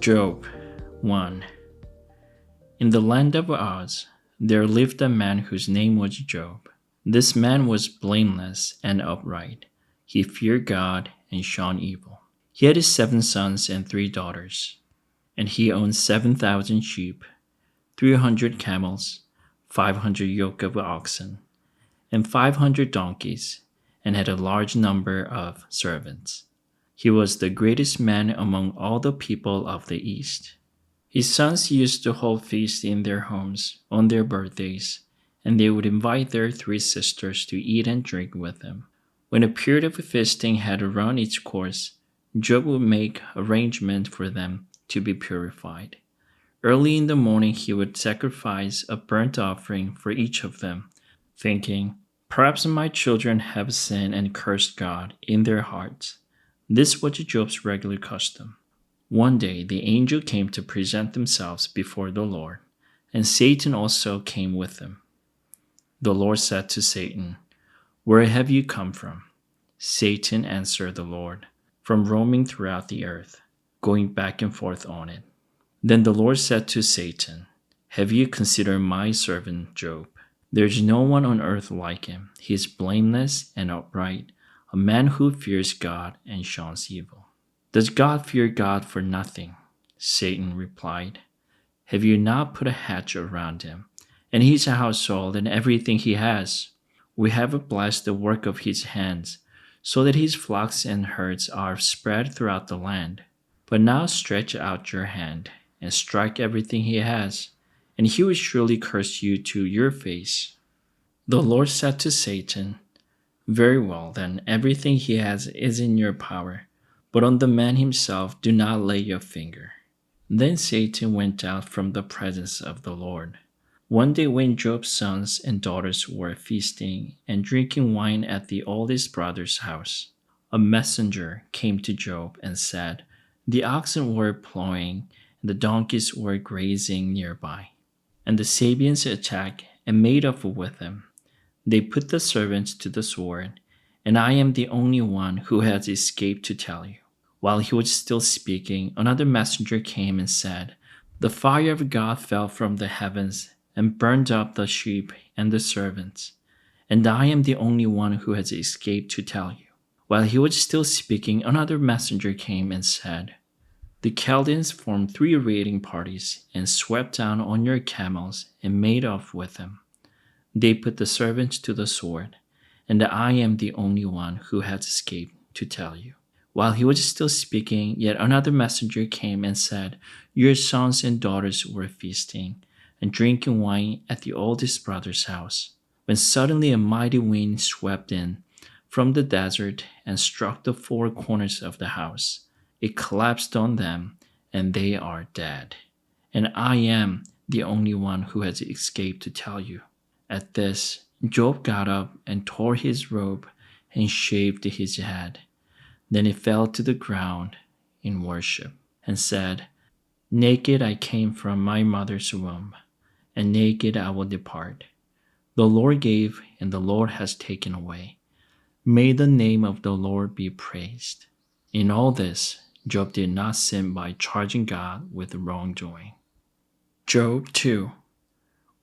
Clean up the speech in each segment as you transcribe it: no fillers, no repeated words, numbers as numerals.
Job 1. In the land of Uz, there lived a man whose name was Job. This man was blameless and upright. He feared God and shunned evil. He had 7 sons and 3 daughters, and he owned 7,000 sheep, 300 camels, 500 yoke of oxen, and 500 donkeys, and had a large number of servants. He was the greatest man among all the people of the East. His sons used to hold feasts in their homes on their birthdays, and they would invite their 3 sisters to eat and drink with them. When a period of feasting had run its course, Job would make arrangement for them to be purified. Early in the morning he would sacrifice a burnt offering for each of them, thinking, "Perhaps my children have sinned and cursed God in their hearts." This was Job's regular custom. One day the angel came to present themselves before the Lord, and Satan also came with them. The Lord said to Satan, "Where have you come from?" Satan answered the Lord, "From roaming throughout the earth, going back and forth on it." Then the Lord said to Satan, "Have you considered my servant Job? There is no one on earth like him. He is blameless and upright, a man who fears God and shuns evil." "Does God fear God for nothing?" Satan replied. "Have you not put a hedge around him, and his household and everything he has? We have blessed the work of his hands, so that his flocks and herds are spread throughout the land. But now stretch out your hand and strike everything he has, and he will surely curse you to your face." The Lord said to Satan, "Very well, then everything he has is in your power, but on the man himself do not lay your finger." Then Satan went out from the presence of the Lord. One day when Job's sons and daughters were feasting and drinking wine at the oldest brother's house, a messenger came to Job and said, "The oxen were plowing and the donkeys were grazing nearby, and the Sabeans attacked and made off with them. They put the servants to the sword, and I am the only one who has escaped to tell you." While he was still speaking, another messenger came and said, "The fire of God fell from the heavens and burned up the sheep and the servants, and I am the only one who has escaped to tell you." While he was still speaking, another messenger came and said, "The Chaldeans formed 3 raiding parties and swept down on your camels and made off with them. They put the servants to the sword, and I am the only one who has escaped to tell you." While he was still speaking, yet another messenger came and said, "Your sons and daughters were feasting and drinking wine at the oldest brother's house, when suddenly a mighty wind swept in from the desert and struck the 4 corners of the house. It collapsed on them, and they are dead. And I am the only one who has escaped to tell you." At this, Job got up and tore his robe and shaved his head. Then he fell to the ground in worship and said, "Naked I came from my mother's womb, and naked I will depart. The Lord gave, and the Lord has taken away. May the name of the Lord be praised." In all this, Job did not sin by charging God with wrongdoing. Job 2.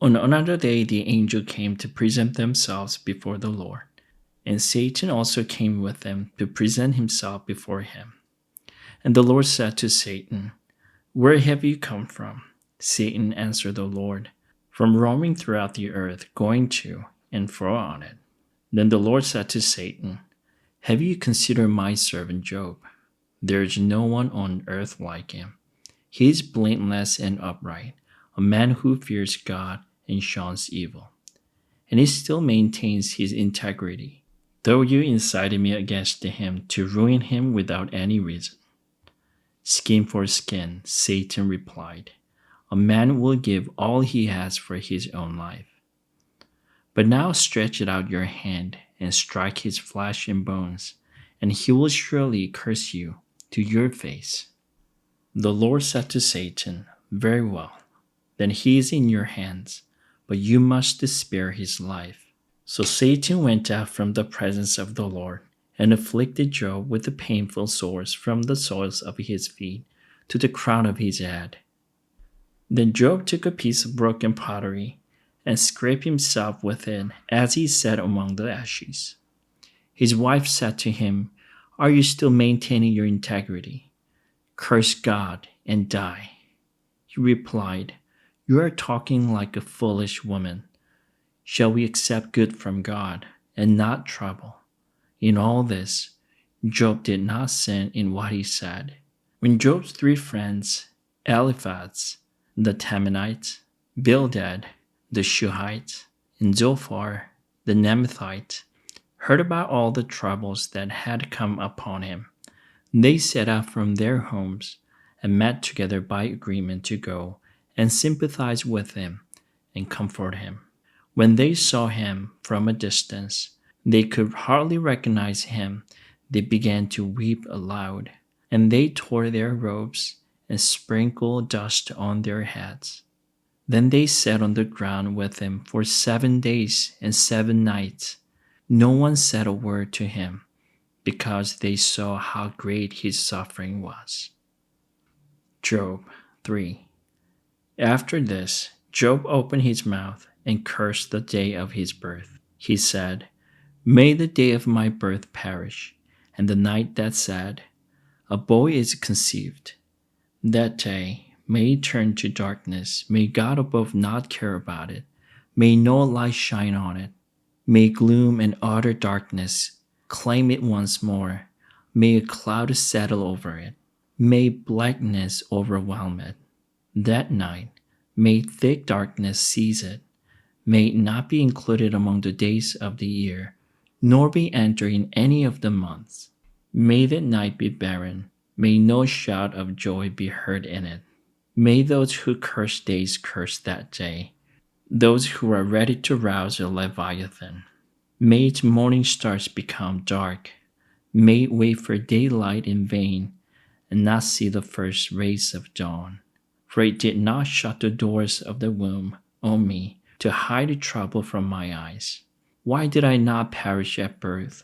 On another day the angel came to present themselves before the Lord, and Satan also came with them to present himself before him. And the Lord said to Satan, "Where have you come from?" Satan answered the Lord, "From roaming throughout the earth, going to and fro on it." Then the Lord said to Satan, "Have you considered my servant Job? There is no one on earth like him. He is blameless and upright, a man who fears God and shuns evil. And he still maintains his integrity, though you incited me against him to ruin him without any reason." "Skin for skin," Satan replied. "A man will give all he has for his own life. But now stretch out your hand and strike his flesh and bones, and he will surely curse you to your face." The Lord said to Satan, "Very well, then he is in your hands, but you must spare his life." So Satan went out from the presence of the Lord and afflicted Job with the painful sores from the soles of his feet to the crown of his head. Then Job took a piece of broken pottery and scraped himself with it as he sat among the ashes. His wife said to him, "Are you still maintaining your integrity? Curse God and die." He replied, "You are talking like a foolish woman. Shall we accept good from God and not trouble?" In all this, Job did not sin in what he said. When Job's three friends, Eliphaz, the Temanite, Bildad, the Shuhite, and Zophar, the Naamathite, heard about all the troubles that had come upon him, they set out from their homes and met together by agreement to go and sympathize with him and comfort him. When they saw him from a distance, they could hardly recognize him. They began to weep aloud, and they tore their robes and sprinkled dust on their heads. Then they sat on the ground with him for 7 days and 7 nights. No one said a word to him, because they saw how great his suffering was. Job 3. After this, Job opened his mouth and cursed the day of his birth. He said, "May the day of my birth perish, and the night that said, 'A boy is conceived.' That day may turn to darkness. May God above not care about it. May no light shine on it. May gloom and utter darkness claim it once more. May a cloud settle over it. May blackness overwhelm it. That night, may thick darkness seize it. May it not be included among the days of the year, nor be entered in any of the months. May that night be barren. May no shout of joy be heard in it. May those who curse days curse that day, those who are ready to rouse a Leviathan. May its morning stars become dark. May it wait for daylight in vain, and not see the first rays of dawn. For it did not shut the doors of the womb on me to hide the trouble from my eyes. Why did I not perish at birth,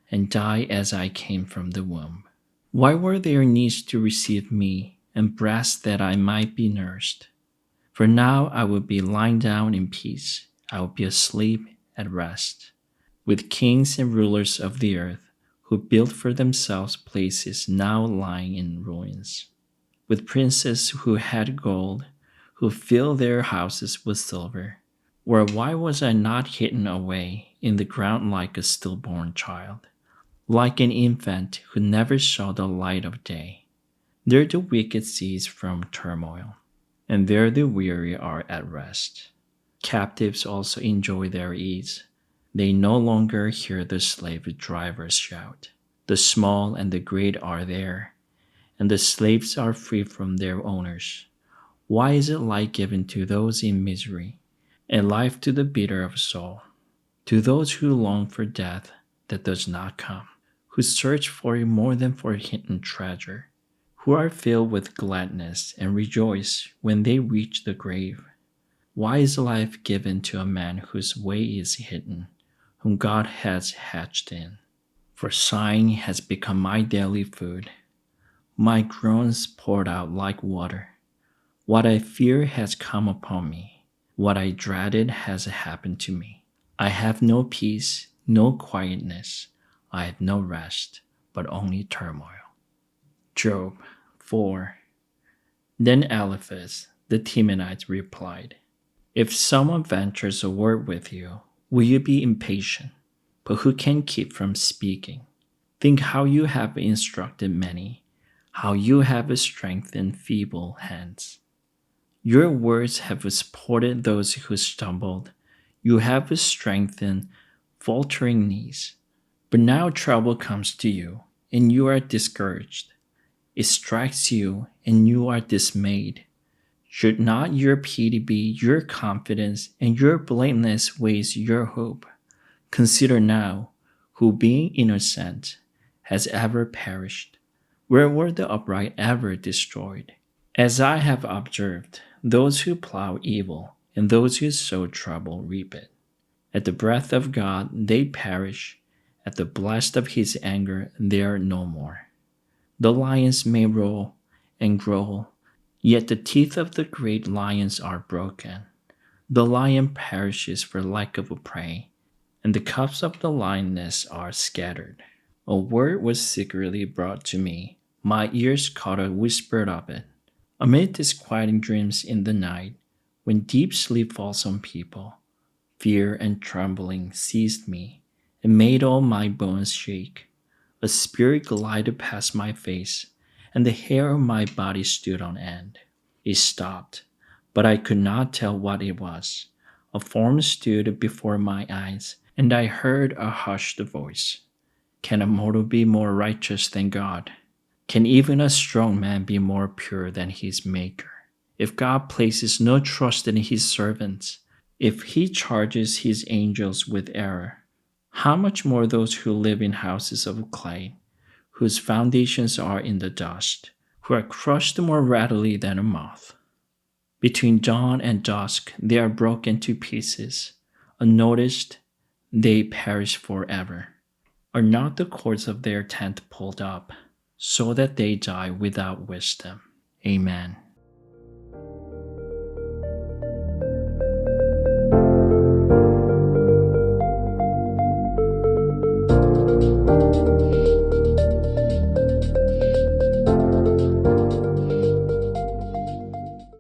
and die as I came from the womb? Why were there knees to receive me, and breasts that I might be nursed? For now I would be lying down in peace. I would be asleep at rest, with kings and rulers of the earth, who built for themselves places now lying in ruins, with princes who had gold, who filled their houses with silver. Or why was I not hidden away in the ground like a stillborn child, like an infant who never saw the light of day? There the wicked cease from turmoil, and there the weary are at rest. Captives also enjoy their ease. They no longer hear the slave drivers shout. The small and the great are there, and the slaves are free from their owners. Why is it light given to those in misery, and life to the bitter of soul, to those who long for death that does not come, who search for it more than for hidden treasure, who are filled with gladness and rejoice when they reach the grave? Why is life given to a man whose way is hidden, whom God has hatched in? For sighing has become my daily food, my groans poured out like water. What I fear has come upon me. What I dreaded has happened to me. I have no peace, no quietness. I have no rest, but only turmoil. Job 4. Then Eliphaz, the Temanite, replied, "If someone ventures a word with you, will you be impatient? But who can keep from speaking? Think how you have instructed many, how you have strengthened feeble hands. Your words have supported those who stumbled. You have strengthened faltering knees. But now trouble comes to you, and you are discouraged. It strikes you, and you are dismayed. Should not your pity be your confidence, and your blameless ways your hope? Consider now, who being innocent has ever perished. Where were the upright ever destroyed? As I have observed, those who plow evil and those who sow trouble reap it. At the breath of God they perish. At the blast of his anger they are no more. The lions may roar and growl, yet the teeth of the great lions are broken. The lion perishes for lack of a prey, and the cubs of the lioness are scattered. A word was secretly brought to me. My ears caught a whisper of it. Amid disquieting dreams in the night, when deep sleep falls on people, fear and trembling seized me and made all my bones shake. A spirit glided past my face, and the hair of my body stood on end. It stopped, but I could not tell what it was. A form stood before my eyes, and I heard a hushed voice. Can a mortal be more righteous than God? Can even a strong man be more pure than his Maker? If God places no trust in his servants, if he charges his angels with error, how much more those who live in houses of clay, whose foundations are in the dust, who are crushed more readily than a moth? Between dawn and dusk they are broken to pieces. Unnoticed, they perish forever. Are not the cords of their tent pulled up, so that they die without wisdom? Amen.